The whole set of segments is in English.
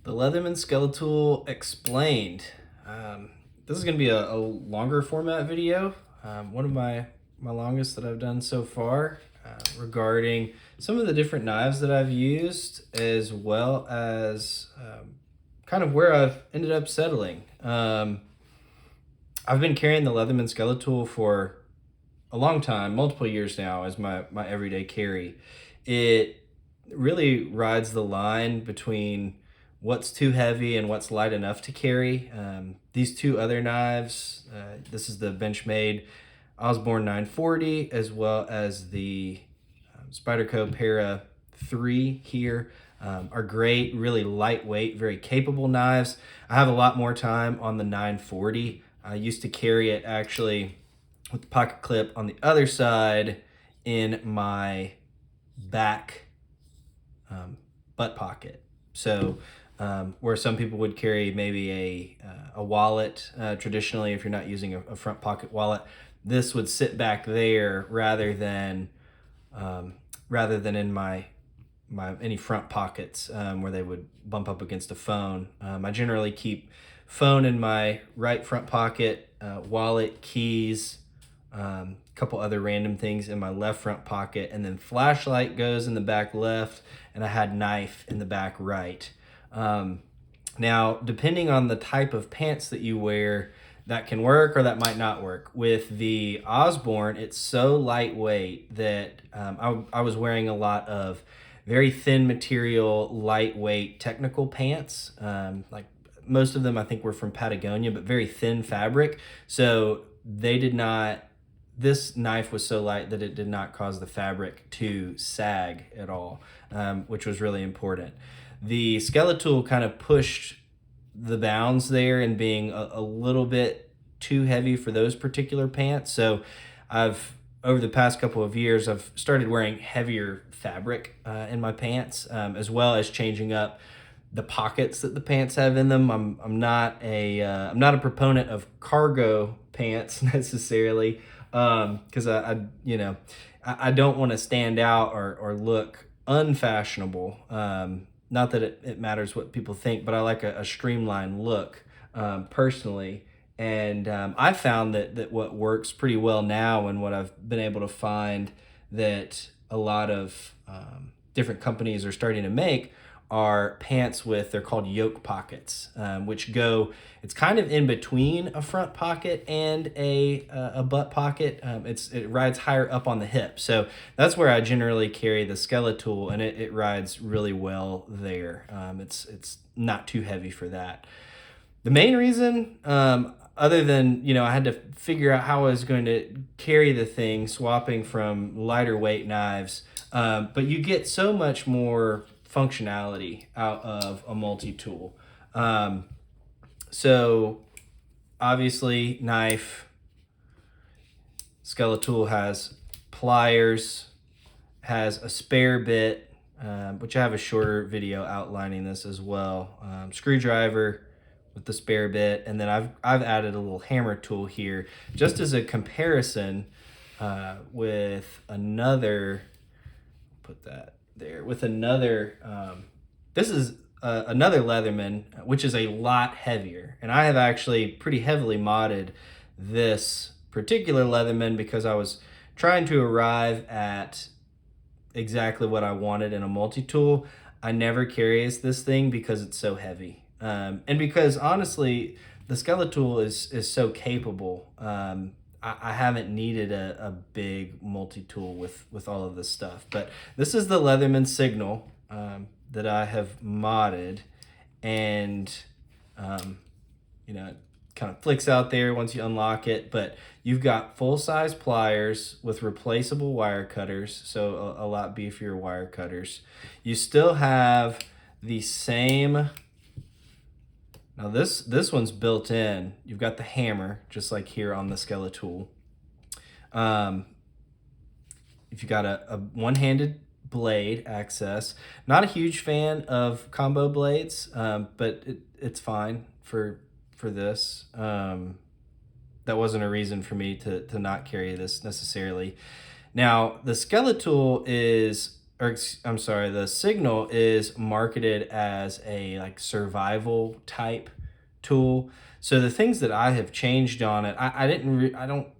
The Leatherman Skeletal Explained. This is going to be a longer format video, one of my longest that I've done so far, regarding some of the different knives that I've used, as well as kind of where I've ended up settling. I've been carrying the Leatherman Skeletal for a long time, multiple years now, as my everyday carry. It really rides the line between what's too heavy and what's light enough to carry. These two other knives, this is the Benchmade Osborne 940, as well as the Spyderco Para 3 here, are great, really lightweight, very capable knives. I have a lot more time on the 940. I used to carry it actually with the pocket clip on the other side in my back butt pocket. So where some people would carry maybe a wallet, traditionally, if you're not using a front pocket wallet, this would sit back there rather than in my any front pockets where they would bump up against a phone. I generally keep phone in my right front pocket, wallet, keys, couple other random things in my left front pocket, and then flashlight goes in the back left, and I had knife in the back right. Now, depending on the type of pants that you wear, that can work or that might not work. With the Osborne, it's so lightweight that I was wearing a lot of very thin material, lightweight technical pants. Like most of them I think were from Patagonia, but very thin fabric. So they did not, this knife was so light that it did not cause the fabric to sag at all, which was really important. The Skeletal kind of pushed the bounds there in being a little bit too heavy for those particular pants. So over the past couple of years, I've started wearing heavier fabric in my pants, as well as changing up the pockets that the pants have in them. I'm not a proponent of cargo pants necessarily, because I don't want to stand out or look unfashionable. Not that it matters what people think, but I like a streamlined look personally. And I found that what works pretty well now, and what I've been able to find that a lot of different companies are starting to make, are pants with, they're called yoke pockets, which go, it's kind of in between a front pocket and a butt pocket. It rides higher up on the hip. So that's where I generally carry the Skeletal, and it rides really well there. It's not too heavy for that. The main reason, other than, I had to figure out how I was going to carry the thing, swapping from lighter weight knives, but you get so much more functionality out of a multi-tool. So obviously knife, Skeletal has pliers, has a spare bit, which I have a shorter video outlining this as well. Screwdriver with the spare bit, and then I've added a little hammer tool here just as a comparison with another, put that there, with another, this is another Leatherman, which is a lot heavier, and I have actually pretty heavily modded this particular Leatherman because I was trying to arrive at exactly what I wanted in a multi-tool. I never carry this thing because it's so heavy, and because honestly the Skeletal is so capable. I haven't needed a big multi-tool with all of this stuff. But this is the Leatherman Signal that I have modded, and it kind of flicks out there once you unlock it, but you've got full-size pliers with replaceable wire cutters, so a lot beefier wire cutters. You still have the same, now this one's built in. You've got the hammer, just like here on the Skeletal. If you got a one-handed blade access, not a huge fan of combo blades, but it's fine for this. That wasn't a reason for me to not carry this necessarily. Now the Skeletal is I'm sorry, the Signal is marketed as a like survival type tool. So the things that I have changed on it, I'm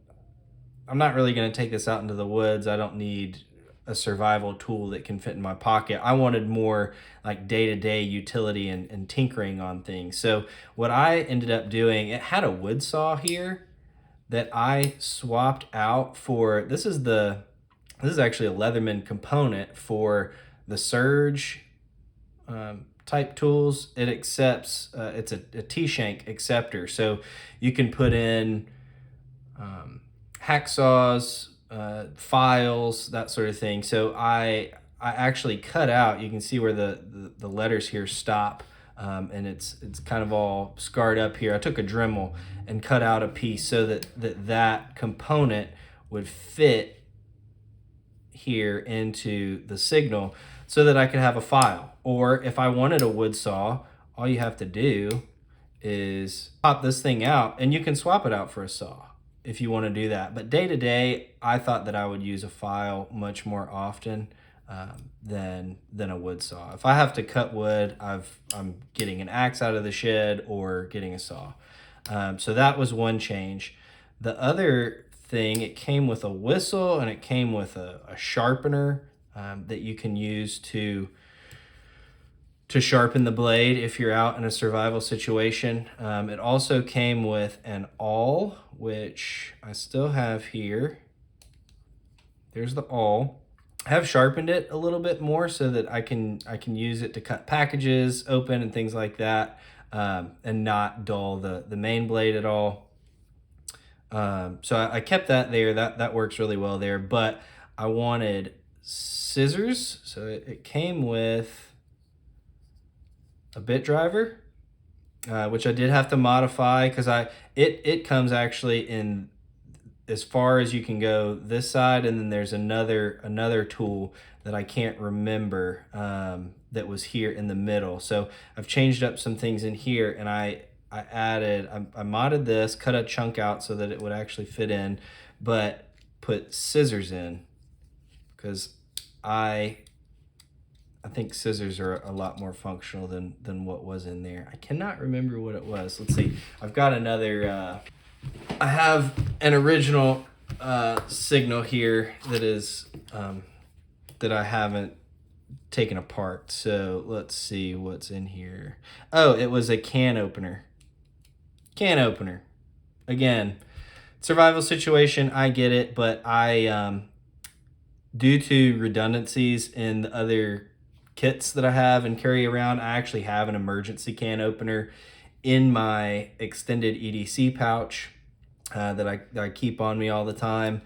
not really going to take this out into the woods. I don't need a survival tool that can fit in my pocket. I wanted more like day-to-day utility and tinkering on things. So what I ended up doing, it had a wood saw here that I swapped out for, this is actually a Leatherman component for the Surge type tools. It accepts, it's a T-shank acceptor. So you can put in hacksaws, files, that sort of thing. So I actually cut out, you can see where the letters here stop, and it's kind of all scarred up here. I took a Dremel and cut out a piece so that component would fit here into the Signal so that I could have a file. Or if I wanted a wood saw, all you have to do is pop this thing out, and you can swap it out for a saw if you want to do that. But day to day, I thought that I would use a file much more often than a wood saw. If I have to cut wood, I'm getting an axe out of the shed or getting a saw. So that was one change. The other thing, it came with a whistle and it came with a sharpener that you can use to sharpen the blade if you're out in a survival situation. It also came with an awl, which I still have here. There's the awl. I have sharpened it a little bit more so that I can use it to cut packages open and things like that, and not dull the main blade at all. So I kept that there. That works really well there. But I wanted scissors, so it came with a bit driver, which I did have to modify because it comes actually in as far as you can go this side, and then there's another tool that I can't remember that was here in the middle. So I've changed up some things in here, and I modded this, cut a chunk out so that it would actually fit in, but put scissors in because I think scissors are a lot more functional than what was in there. I cannot remember what it was. Let's see. I've got another, I have an original Signal here that is, that I haven't taken apart. So let's see what's in here. Oh, it was a can opener. Can opener. Again, survival situation, I get it, but I, due to redundancies in the other kits that I have and carry around, I actually have an emergency can opener in my extended EDC pouch that I keep on me all the time.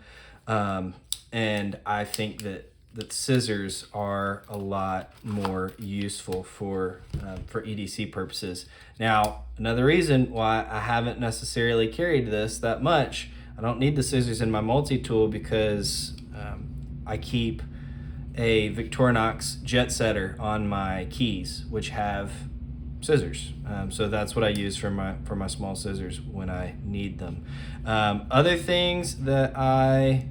And I think that scissors are a lot more useful for EDC purposes. Now, another reason why I haven't necessarily carried this that much, I don't need the scissors in my multi-tool because I keep a Victorinox jet setter on my keys, which have scissors. So that's what I use for my small scissors when I need them. Other things that I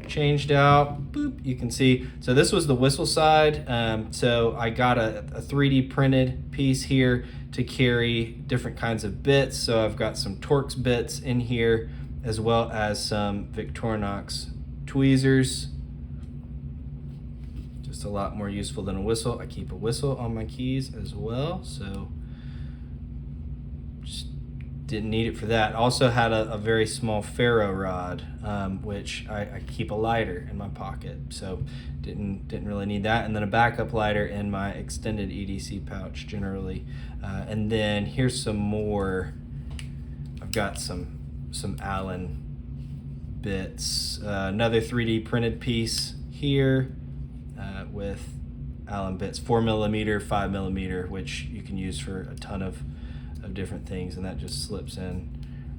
changed out, boop, you can see. So this was the whistle side. So I got a 3D printed piece here to carry different kinds of bits. So I've got some Torx bits in here, as well as some Victorinox tweezers. Just a lot more useful than a whistle. I keep a whistle on my keys as well, so just didn't need it for that. Also had a very small ferro rod, which I keep a lighter in my pocket, so didn't really need that. And then a backup lighter in my extended EDC pouch generally. And then here's some more. I've got some Allen bits. Another 3D printed piece here. With Allen bits, 4mm, 5mm, which you can use for a ton of different things, and that just slips in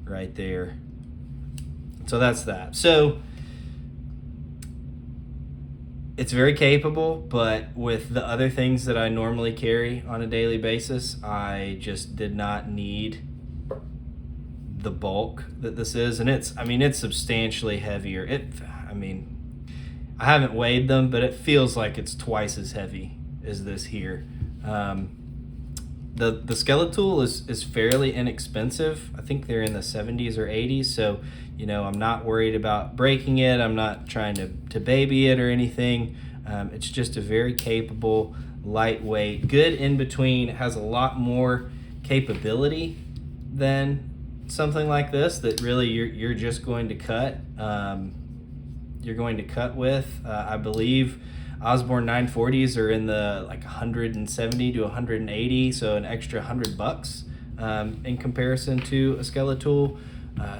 right there. So that's that. So it's very capable, but with the other things that I normally carry on a daily basis, I just did not need the bulk that this is. And it's substantially heavier. I haven't weighed them, but it feels like it's twice as heavy as this here. The Skeletool is fairly inexpensive. I think they're in the 70s or 80s, so you know, I'm not worried about breaking it. I'm not trying to baby it or anything. It's just a very capable, lightweight, good in between. It has a lot more capability than something like this that really you're just going to cut. You're going to cut with. I believe Osborne 940s are in the like 170 to 180, so an extra $100 in comparison to a Skeletool.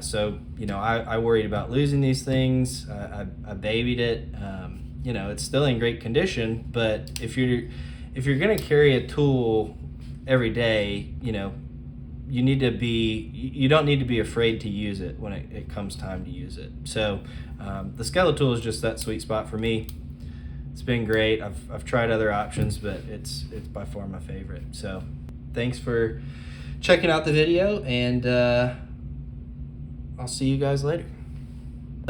So you know, I worried about losing these things. I babied it. You know, it's still in great condition, but if you're gonna carry a tool every day, you know, you don't need to be afraid to use it when it comes time to use it. So the Skeletool is just that sweet spot for me. It's been great. I've tried other options, but it's by far my favorite. So thanks for checking out the video, and I'll see you guys later.